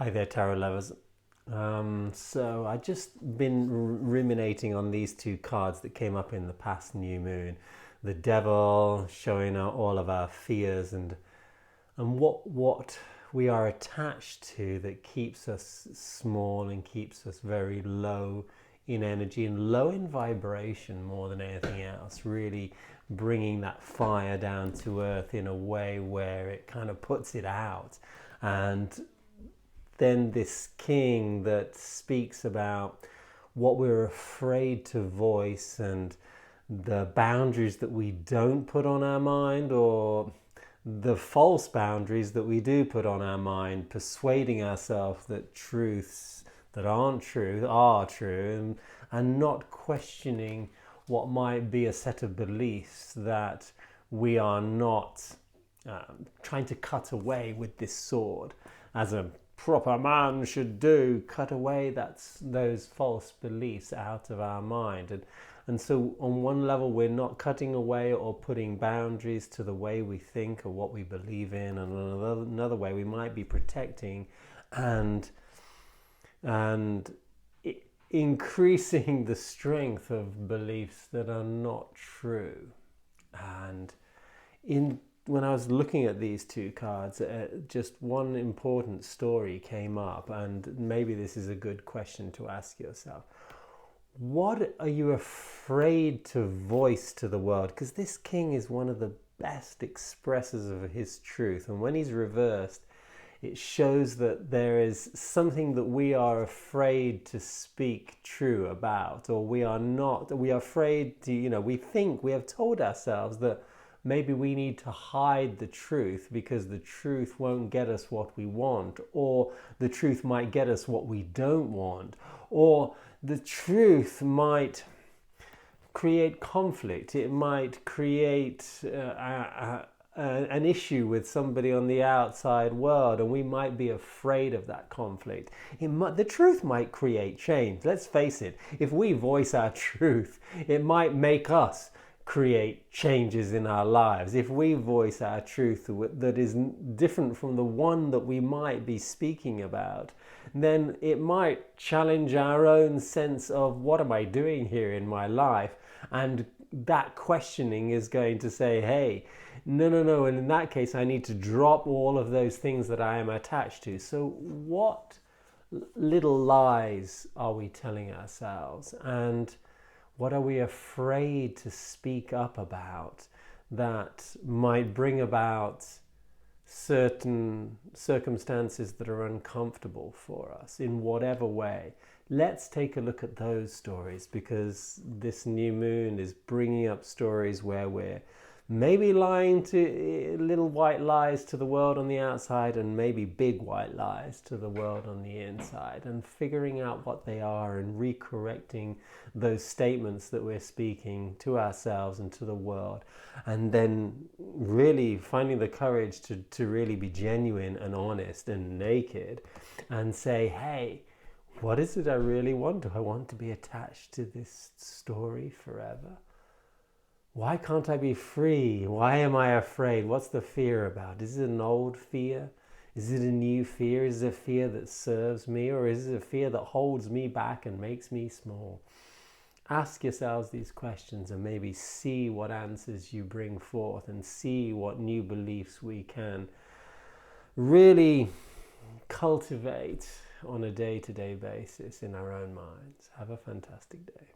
Hi there, tarot lovers. So I just been ruminating on these two cards that came up in the past new moon. The devil showing all of our fears and what we are attached to that keeps us small and keeps us very low in energy and low in vibration more than anything else. Really bringing that fire down to earth in a way where it kind of puts it out. And then this king that speaks about what we're afraid to voice and the boundaries that we don't put on our mind, or the false boundaries that we do put on our mind, persuading ourselves that truths that aren't true are true, and not questioning what might be a set of beliefs that we are not trying to cut away with this sword as a proper man should do. Cut away those false beliefs out of our mind. And so on one level we're not cutting away or putting boundaries to the way we think or what we believe in, and another way we might be protecting and increasing the strength of beliefs that are not true. And when I was looking at these two cards, just one important story came up, and maybe this is a good question to ask yourself. What are you afraid to voice to the world? Because this king is one of the best expressors of his truth, and when he's reversed, it shows that there is something that we are afraid to speak true about, or we are afraid to, we have told ourselves that maybe we need to hide the truth because the truth won't get us what we want, or the truth might get us what we don't want, or the truth might create conflict. It might create an issue with somebody on the outside world, and we might be afraid of that conflict. The truth might create change. Let's face it, if we voice our truth, it might make us create changes in our lives. If we voice our truth that is different from the one that we might be speaking about, then it might challenge our own sense of what am I doing here in my life, and that questioning is going to say, hey, no, and in that case I need to drop all of those things that I am attached to. So what little lies are we telling ourselves, and what are we afraid to speak up about that might bring about certain circumstances that are uncomfortable for us in whatever way? Let's take a look at those stories, because this new moon is bringing up stories where we're maybe lying to little white lies to the world on the outside, and maybe big white lies to the world on the inside, and figuring out what they are and recorrecting those statements that we're speaking to ourselves and to the world, and then really finding the courage to really be genuine and honest and naked and say, hey, what is it I really want? Do I want to be attached to this story forever? Why can't I be free? Why am I afraid? What's the fear about? Is it an old fear? Is it a new fear? Is it a fear that serves me, or is it a fear that holds me back and makes me small? Ask yourselves these questions and maybe see what answers you bring forth, and see what new beliefs we can really cultivate on a day-to-day basis in our own minds. Have a fantastic day.